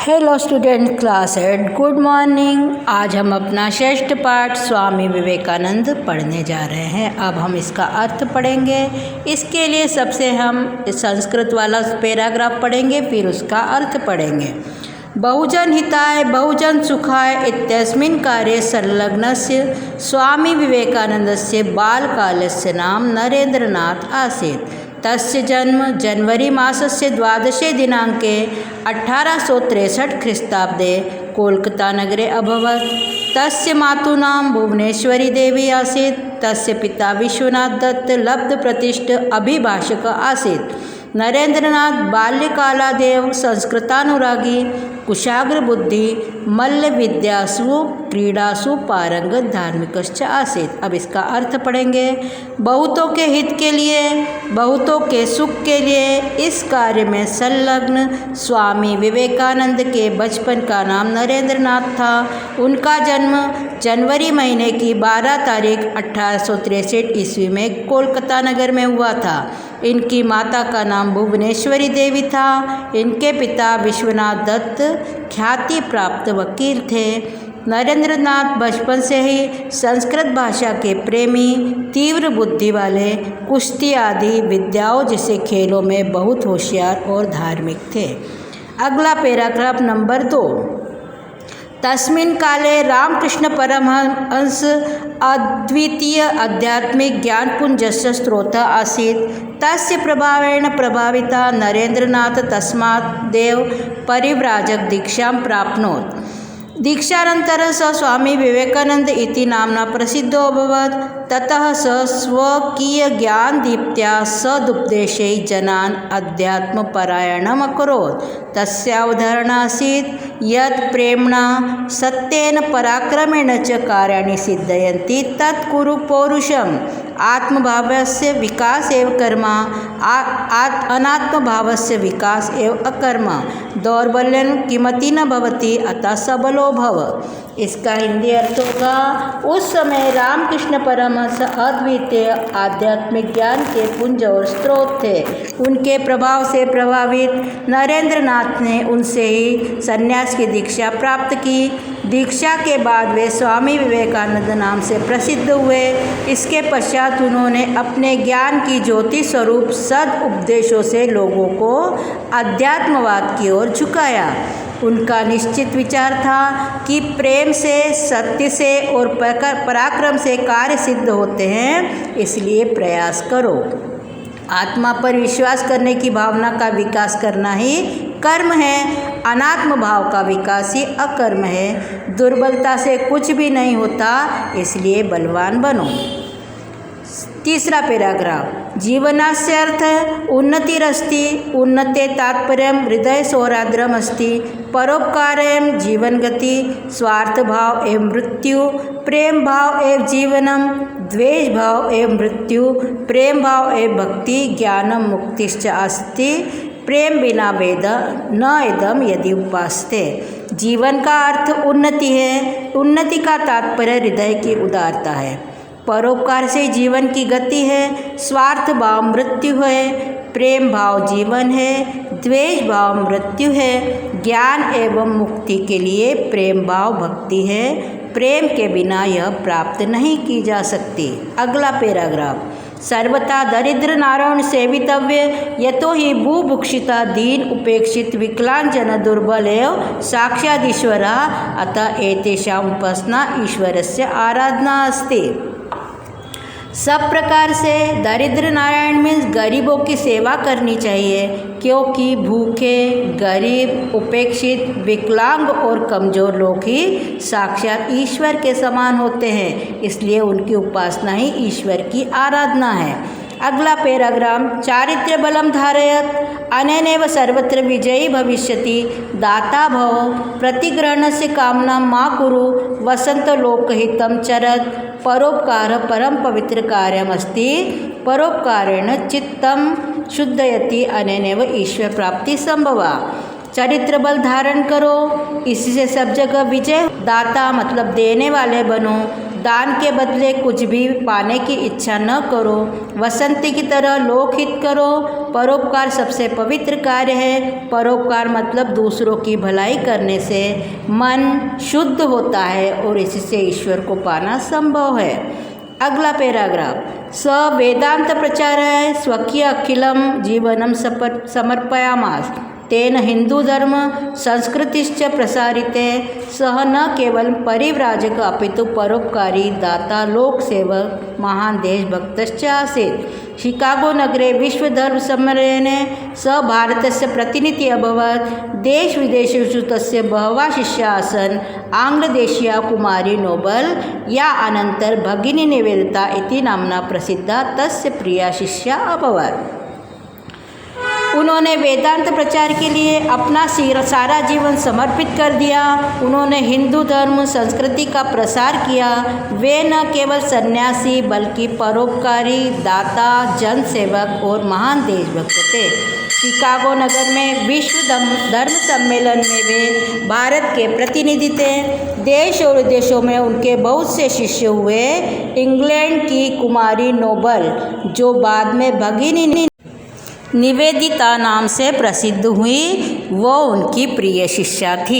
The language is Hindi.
Hello student, class 8 good morning. आज हम अपना षष्ठ पाठ स्वामी विवेकानंद पढ़ने जा रहे हैं। अब हम इसका अर्थ पढ़ेंगे। इसके लिए सबसे हम संस्कृत वाला पैराग्राफ पढ़ेंगे, फिर उसका अर्थ पढ़ेंगे। बहुजन हिताय बहुजन सुखाय इत्यस्मिन् कार्ये संलग्नस्य स्वामी विवेकानन्दस्य बालकालस्य नाम नरेन्द्रनाथ आसीत्। तस्य जन्म जनवरी मासस्य 12 दिनाङ्के 1863 ख्रीस्ताब्दे कोलकाता नगरे अभवत्। तस्य मातुः नाम भुवनेश्वरी देवी आसीत्। तस्य पिता विश्वनाथ दत्त लब्धप्रतिष्ठ अभिभाषक आसीत्। नरेन्द्रनाथ बाल्यकालादेव संस्कृतानुरागी, कुशाग्र बुद्धि, मल्ल विद्यासु क्रीडासु पारंगत धार्मिकश्च आसीत्। अब इसका अर्थ पढ़ेंगे। बहुतों के हित के लिए, बहुतों के सुख के लिए इस कार्य में संलग्न स्वामी विवेकानंद के बचपन का नाम नरेंद्रनाथ था। उनका जन्म जनवरी महीने की 12 तारीख 1863 ईस्वी में कोलकाता नगर में हुआ था। इनकी माता का नाम भुवनेश्वरी देवी था। इनके पिता विश्वनाथ दत्त ख्याति प्राप्त वकील थे। नरेंद्रनाथ बचपन से ही संस्कृत भाषा के प्रेमी, तीव्र बुद्धि वाले, कुश्ती आदि विद्याओं जैसे खेलों में बहुत होशियार और धार्मिक थे। अगला पैराग्राफ नंबर 2। तस्मिन् काले रामकृष्ण परमहंस अद्वितीय आध्यात्मिक ज्ञानपुञ्जस्य स्रोतः आसीत्। तस्य प्रभावेण प्रभाविता नरेन्द्रनाथ तस्मात् देव परिव्राजक दीक्षां प्राप्नोत्। दीक्षानन्तरं स स्वामी विवेकानंद इति नाम्ना प्रसिद्धो अभवत्। ततः स स्वकीयज्ञानदीप्त्या सदुपदेशैः जनान् अध्यात्मपरायणम् अकरोत्। तस्य अवधारणा आसीत् यत् प्रेम्णा सत्येन पराक्रमेण च कार्याणि सिद्धयन्ति तत् कुरु पौरुषम्। आत्मभावस्य विकास एव कर्म, अनात्मभावस्य विकास एव अकर्म। दौर्बल्यं किमपि न भवति, अतः सबलो भव। इसका हिंदी अर्थ होगा, उस समय रामकृष्ण परमहंस अद्वितीय आध्यात्मिक ज्ञान के पुंज और स्रोत थे। उनके प्रभाव से प्रभावित नरेंद्रनाथ ने उनसे ही संन्यास की दीक्षा प्राप्त की। दीक्षा के बाद वे स्वामी विवेकानंद नाम से प्रसिद्ध हुए। इसके पश्चात उन्होंने अपने ज्ञान की ज्योति स्वरूप सद उपदेशों से लोगों को अध्यात्मवाद की ओर झुकाया। उनका निश्चित विचार था कि प्रेम से, सत्य से और पराक्रम से कार्य सिद्ध होते हैं, इसलिए प्रयास करो। आत्मा पर विश्वास करने की भावना का विकास करना ही कर्म है। अनात्म भाव का विकास ही अकर्म है। दुर्बलता से कुछ भी नहीं होता, इसलिए बलवान बनो। तीसरा पैराग्राफ। जीवनस्य अर्थ उन्नतिरस्ति, उन्नते तात्पर्यं हृदय सौहार्द्रम् अस्ति, परोपकारं जीवन गति, स्वार्थ भाव एवं मृत्यु, प्रेम भाव एवं जीवनम, द्वेष भाव एवं मृत्यु, प्रेम भाव एवं भक्ति, ज्ञानम मुक्तिश्च अस्ति, प्रेम बिना वेद न इदम यदि उपासते। जीवन का अर्थ उन्नति है। उन्नति का तात्पर्य हृदय की उदारता है। परोपकार से जीवन की गति है। स्वार्थ भाव मृत्यु है। प्रेम भाव जीवन है। द्वेष भाव मृत्यु है। ज्ञान एवं मुक्ति के लिए प्रेम भाव भक्ति है। प्रेम के बिना यह प्राप्त नहीं की जा सकती। अगला पैराग्राफ। सर्वथा दरिद्र नारायण सेवितव्य, यतो ही बुभुक्षिता दीन उपेक्षित विकलांग जन दुर्बल एवं साक्षात् ईश्वरः, अतः एतेषाम् उपासना ईश्वरस्य आराधना अस्ति। सब प्रकार से दरिद्र नारायण में गरीबों की सेवा करनी चाहिए, क्योंकि भूखे, गरीब, उपेक्षित, विकलांग और कमज़ोर लोग ही साक्षात ईश्वर के समान होते हैं, इसलिए उनकी उपासना ही ईश्वर की आराधना है। अगला पैराग्राफ। चारित्र्य बलम धारयत, अनेनैव सर्वत्र विजयी भविष्यति, दाता भव, प्रतिग्रहणस्य कामनां मा कुरु, वसंत लोकहितं चरत, परोपकार परम पवित्र कार्यमस्ति, परोपकारेण चित्तं शुद्धयति, अनेनैव ईश्वर प्राप्ति संभवा। चरित्र बल धारण करो, इससे सब जगह विजय। दाता मतलब देने वाले बनो। दान के बदले कुछ भी पाने की इच्छा न करो। वसंती की तरह लोकहित करो। परोपकार सबसे पवित्र कार्य है। परोपकार मतलब दूसरों की भलाई करने से मन शुद्ध होता है और इससे ईश्वर को पाना संभव है। अगला पैराग्राफ। स वेदांत प्रचाराय स्वकीय अखिलम जीवनम समर्पयामास तेन हिंदू धर्म संस्कृतिश्च प्रसारिते। सह न केवल परिव्राजक अपितु परोपकारी दाता लोक सेवक महान देशभक्तश्च आसीत्। शिकागो नगरे विश्वधर्मसम्मेलने स भारतस्य प्रतिनिधिः अभवत्। देश विदेशेषु तस्य बहवः शिष्याः आसन्। आङ्ग्लदेशीया कुमारी नोबल या अनन्तर भगिनी निवेदिता इति नाम्ना प्रसिद्धा तस्य प्रिया शिष्या अभवत्। उन्होंने वेदांत प्रचार के लिए अपना सारा जीवन समर्पित कर दिया। उन्होंने हिंदू धर्म संस्कृति का प्रसार किया। वे न केवल सन्यासी बल्कि परोपकारी दाता जनसेवक और महान देशभक्त थे। शिकागो नगर में विश्व धर्म सम्मेलन में वे भारत के प्रतिनिधि थे। देश और विदेशों में उनके बहुत से शिष्य हुए। इंग्लैंड की कुमारी नोबल जो बाद में भगिनी निवेदिता नाम से प्रसिद्ध हुई, वो उनकी प्रिय शिष्या थी।